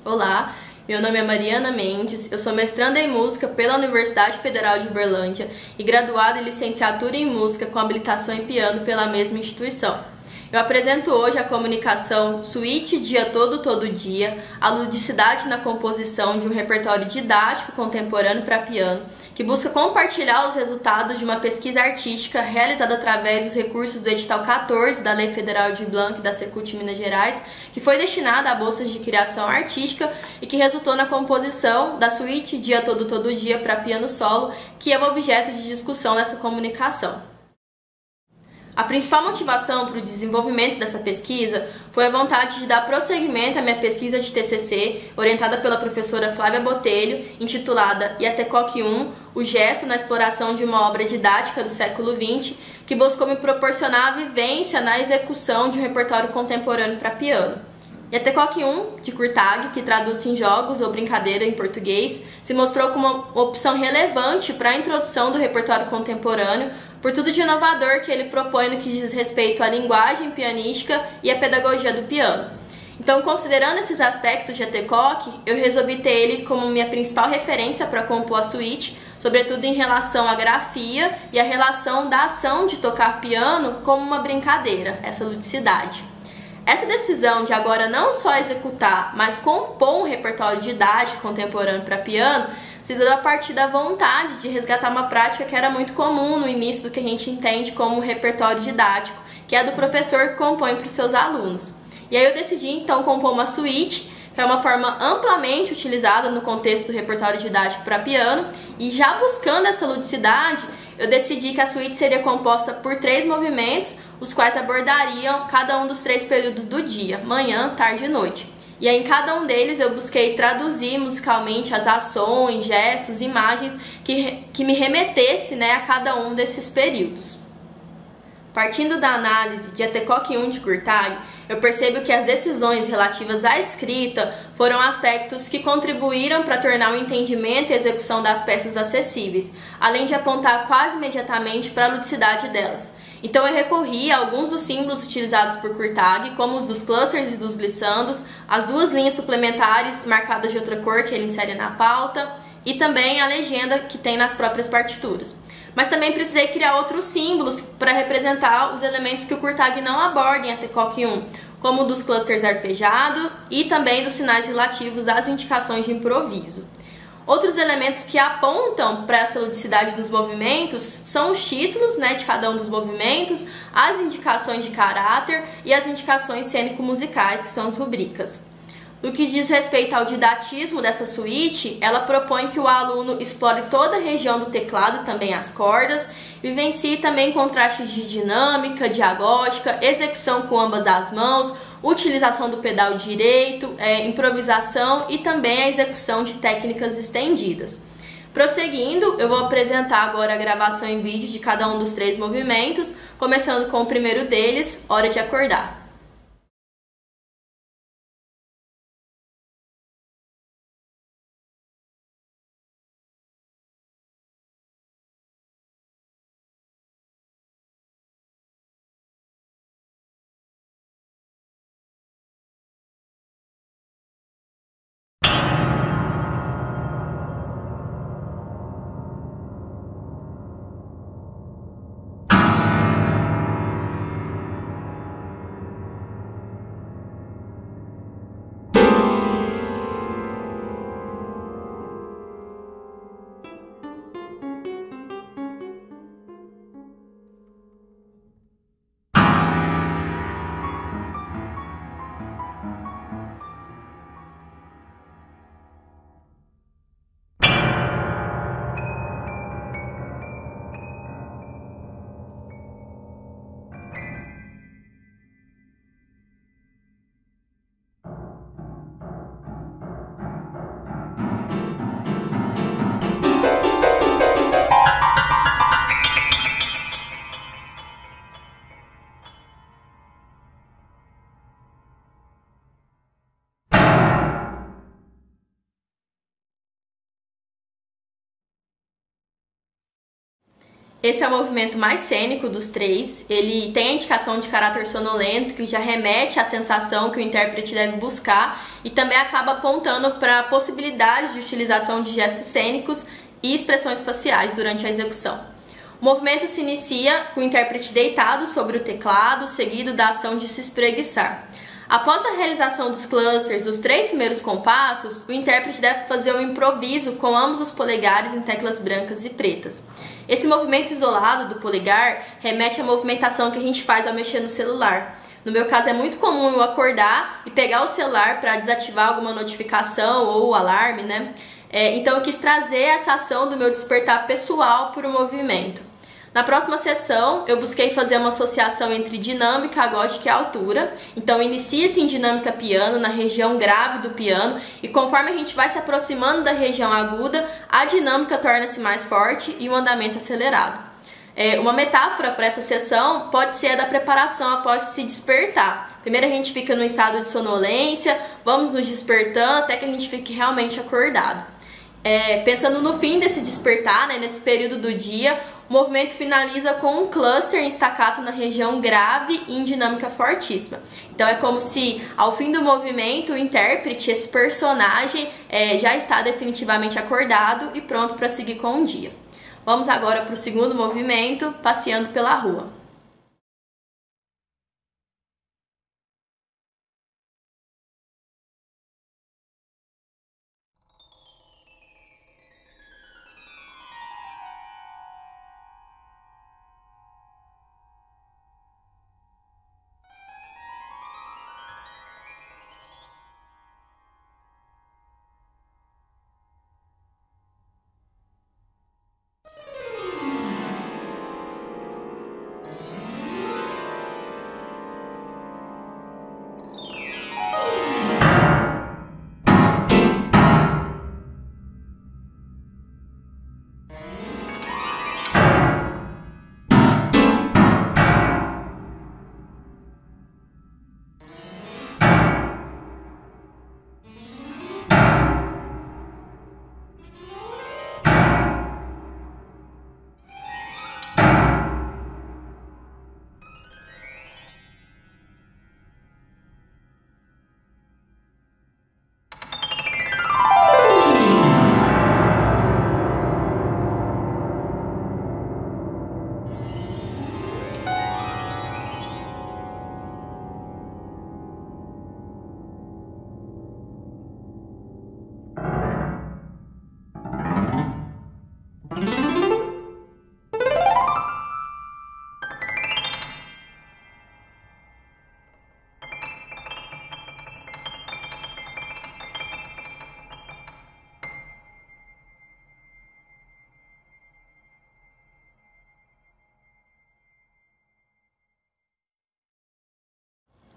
Olá, meu nome é Mariana Mendes, eu sou mestranda em música pela Universidade Federal de Uberlândia e graduada em licenciatura em música com habilitação em piano pela mesma instituição. Eu apresento hoje a comunicação Suíte Dia Todo Dia, a ludicidade na composição de um repertório didático contemporâneo para piano, que busca compartilhar os resultados de uma pesquisa artística realizada através dos recursos do edital 14 da Lei Federal de Blanc da Secult Minas Gerais, que foi destinada a bolsas de criação artística e que resultou na composição da Suíte Dia Todo Dia para piano solo, que é o objeto de discussão dessa comunicação. A principal motivação para o desenvolvimento dessa pesquisa foi a vontade de dar prosseguimento à minha pesquisa de TCC, orientada pela professora Flávia Botelho, intitulada IATECOC 1, o gesto na exploração de uma obra didática do século XX, que buscou me proporcionar a vivência na execução de um repertório contemporâneo para piano. IATECOC 1, de Kurtág, que traduz em jogos ou brincadeira em português, se mostrou como uma opção relevante para a introdução do repertório contemporâneo, por tudo de inovador que ele propõe no que diz respeito à linguagem pianística e à pedagogia do piano. Então, considerando esses aspectos de IATECOC, eu resolvi ter ele como minha principal referência para compor a suíte, sobretudo em relação à grafia e à relação da ação de tocar piano como uma brincadeira, essa ludicidade. Essa decisão de agora não só executar, mas compor um repertório didático contemporâneo para piano se deu a partir da vontade de resgatar uma prática que era muito comum no início do que a gente entende como repertório didático, que é a do professor que compõe para os seus alunos. E aí eu decidi então compor uma suíte, que é uma forma amplamente utilizada no contexto do repertório didático para piano, e já buscando essa ludicidade, eu decidi que a suíte seria composta por 3 movimentos, os quais abordariam cada um dos 3 períodos do dia, manhã, tarde e noite. E aí, em cada um deles eu busquei traduzir musicalmente as ações, gestos, imagens que me remetesse, a cada um desses períodos. Partindo da análise de IATECOC 1 de Kurtág, eu percebo que as decisões relativas à escrita foram aspectos que contribuíram para tornar o entendimento e a execução das peças acessíveis, além de apontar quase imediatamente para a ludicidade delas. Então eu recorri a alguns dos símbolos utilizados por Kurtág, como os dos clusters e dos glissandos, as 2 linhas suplementares marcadas de outra cor que ele insere na pauta, e também a legenda que tem nas próprias partituras. Mas também precisei criar outros símbolos para representar os elementos que o Kurtág não aborda em IATECOC 1, como o dos clusters arpejado e também dos sinais relativos às indicações de improviso. Outros elementos que apontam para essa ludicidade dos movimentos são os títulos, de cada um dos movimentos, as indicações de caráter e as indicações cênico-musicais, que são as rubricas. No que diz respeito ao didatismo dessa suíte, ela propõe que o aluno explore toda a região do teclado e também as cordas, vivencie também contrastes de dinâmica, diagóstica, execução com ambas as mãos, utilização do pedal direito, improvisação e também a execução de técnicas estendidas. Prosseguindo, eu vou apresentar agora a gravação em vídeo de cada um dos 3 movimentos, começando com o primeiro deles, Hora de Acordar. Esse é o movimento mais cênico dos três. Ele tem a indicação de caráter sonolento, que já remete à sensação que o intérprete deve buscar e também acaba apontando para a possibilidade de utilização de gestos cênicos e expressões faciais durante a execução. O movimento se inicia com o intérprete deitado sobre o teclado, seguido da ação de se espreguiçar. Após a realização dos clusters dos 3 primeiros compassos, o intérprete deve fazer um improviso com ambos os polegares em teclas brancas e pretas. Esse movimento isolado do polegar remete à movimentação que a gente faz ao mexer no celular. No meu caso, é muito comum eu acordar e pegar o celular para desativar alguma notificação ou alarme, né? Então eu quis trazer essa ação do meu despertar pessoal por um movimento. Na próxima sessão, eu busquei fazer uma associação entre dinâmica, agóstica e altura. Então, inicia-se em dinâmica piano, na região grave do piano, e conforme a gente vai se aproximando da região aguda, a dinâmica torna-se mais forte e o andamento acelerado. Uma metáfora para essa sessão pode ser a da preparação após se despertar. Primeiro a gente fica no estado de sonolência, vamos nos despertando até que a gente fique realmente acordado. Pensando no fim desse despertar, né, nesse período do dia, o movimento finaliza com um cluster em staccato na região grave e em dinâmica fortíssima. Então é como se ao fim do movimento o intérprete, esse personagem, já está definitivamente acordado e pronto para seguir com o dia. Vamos agora para o segundo movimento, passeando pela rua.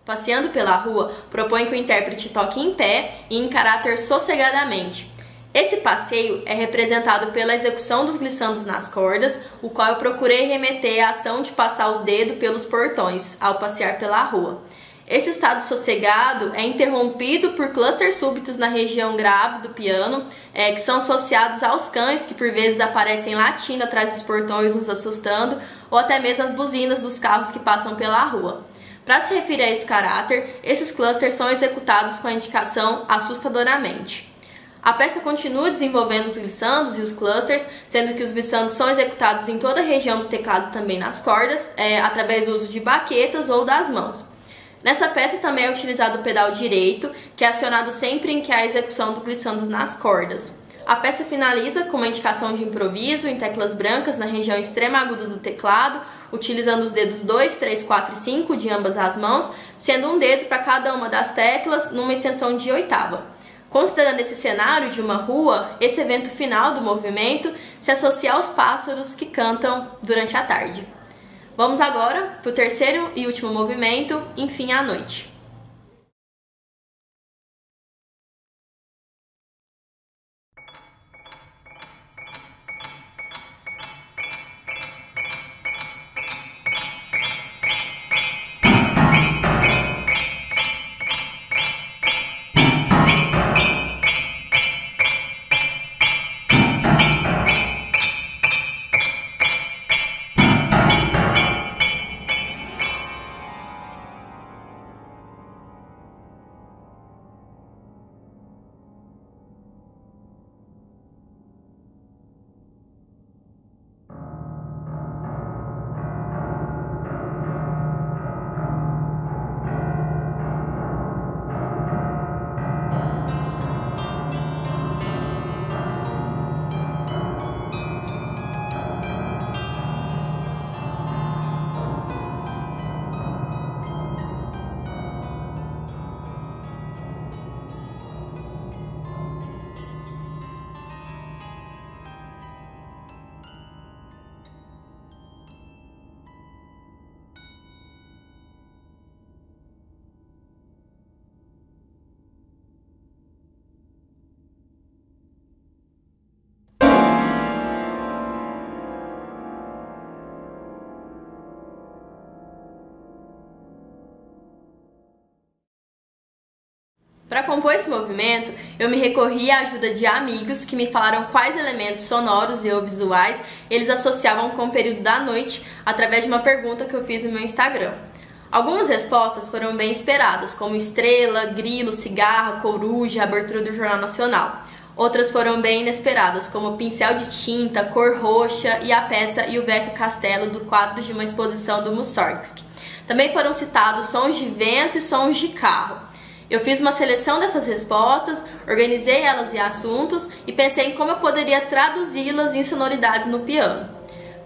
Passeando pela rua propõe que o intérprete toque em pé e em caráter sossegadamente. Esse passeio é representado pela execução dos glissandos nas cordas, o qual eu procurei remeter à ação de passar o dedo pelos portões ao passear pela rua. Esse estado sossegado é interrompido por clusters súbitos na região grave do piano, que são associados aos cães que por vezes aparecem latindo atrás dos portões, nos assustando, ou até mesmo as buzinas dos carros que passam pela rua. Para se referir a esse caráter, esses clusters são executados com a indicação assustadoramente. A peça continua desenvolvendo os glissandos e os clusters, sendo que os glissandos são executados em toda a região do teclado, também nas cordas, através do uso de baquetas ou das mãos. Nessa peça também é utilizado o pedal direito, que é acionado sempre em que há a execução do glissandos nas cordas. A peça finaliza com uma indicação de improviso em teclas brancas na região extrema aguda do teclado, utilizando os dedos 2, 3, 4 e 5 de ambas as mãos, sendo um dedo para cada uma das teclas numa extensão de oitava. Considerando esse cenário de uma rua, esse evento final do movimento se associa aos pássaros que cantam durante a tarde. Vamos agora para o terceiro e último movimento, enfim, à noite. Para compor esse movimento, eu me recorri à ajuda de amigos que me falaram quais elementos sonoros e ou visuais eles associavam com o período da noite através de uma pergunta que eu fiz no meu Instagram. Algumas respostas foram bem esperadas, como estrela, grilo, cigarra, coruja, abertura do Jornal Nacional. Outras foram bem inesperadas, como pincel de tinta, cor roxa e a peça E o Vecchio Castello do quadro de uma exposição do Mussorgsky. Também foram citados sons de vento e sons de carro. Eu fiz uma seleção dessas respostas, organizei elas em assuntos e pensei em como eu poderia traduzi-las em sonoridades no piano.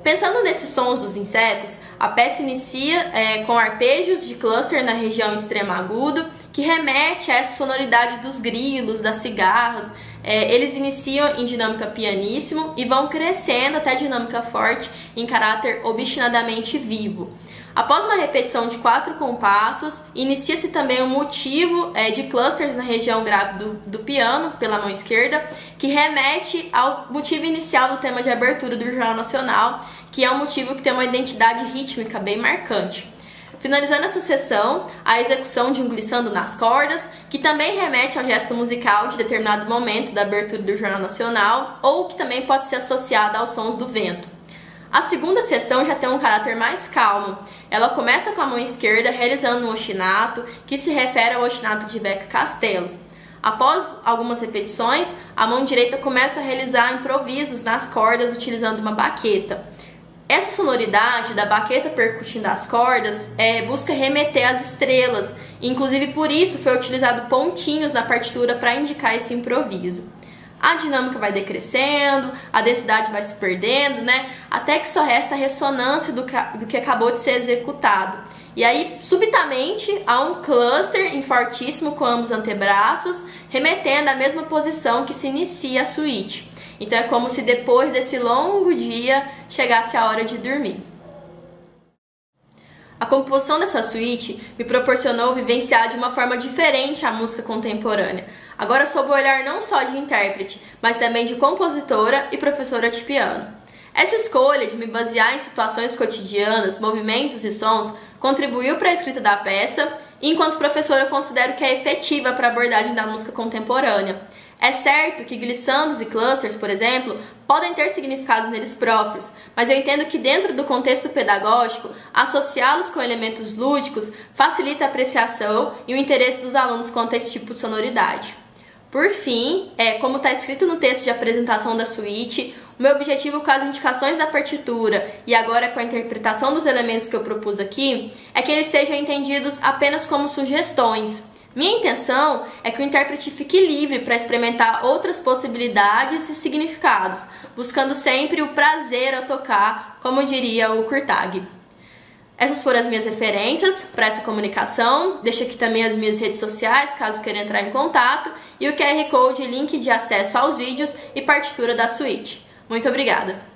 Pensando nesses sons dos insetos, a peça inicia com arpejos de cluster na região extrema agudo, que remete a essa sonoridade dos grilos, das cigarras. Eles iniciam em dinâmica pianíssimo e vão crescendo até dinâmica forte em caráter obstinadamente vivo. Após uma repetição de 4 compassos, inicia-se também um motivo de clusters na região grave do piano, pela mão esquerda, que remete ao motivo inicial do tema de abertura do Jornal Nacional, que é um motivo que tem uma identidade rítmica bem marcante. Finalizando essa sessão, a execução de um glissando nas cordas, que também remete ao gesto musical de determinado momento da abertura do Jornal Nacional, ou que também pode ser associada aos sons do vento. A segunda sessão já tem um caráter mais calmo. Ela começa com a mão esquerda realizando um ostinato, que se refere ao ostinato de Vecchio Castello. Após algumas repetições, a mão direita começa a realizar improvisos nas cordas utilizando uma baqueta. Essa sonoridade da baqueta percutindo as cordas busca remeter às estrelas, inclusive por isso foi utilizado pontinhos na partitura para indicar esse improviso. A dinâmica vai decrescendo, a densidade vai se perdendo, até que só resta a ressonância do que acabou de ser executado. E aí, subitamente, há um cluster em fortíssimo com ambos antebraços, remetendo à mesma posição que se inicia a suíte. Então é como se depois desse longo dia chegasse a hora de dormir. A composição dessa suíte me proporcionou vivenciar de uma forma diferente a música contemporânea. Agora sob o olhar não só de intérprete, mas também de compositora e professora de piano. Essa escolha de me basear em situações cotidianas, movimentos e sons contribuiu para a escrita da peça, e enquanto professora eu considero que é efetiva para a abordagem da música contemporânea. É certo que glissandos e clusters, por exemplo, podem ter significados neles próprios, mas eu entendo que dentro do contexto pedagógico, associá-los com elementos lúdicos facilita a apreciação e o interesse dos alunos quanto a esse tipo de sonoridade. Por fim, como está escrito no texto de apresentação da suíte, o meu objetivo com as indicações da partitura e agora com a interpretação dos elementos que eu propus aqui, é que eles sejam entendidos apenas como sugestões. Minha intenção é que o intérprete fique livre para experimentar outras possibilidades e significados, buscando sempre o prazer ao tocar, como diria o Kurtág. Essas foram as minhas referências para essa comunicação. Deixo aqui também as minhas redes sociais, caso queira entrar em contato, e o QR Code, link de acesso aos vídeos e partitura da suíte. Muito obrigada!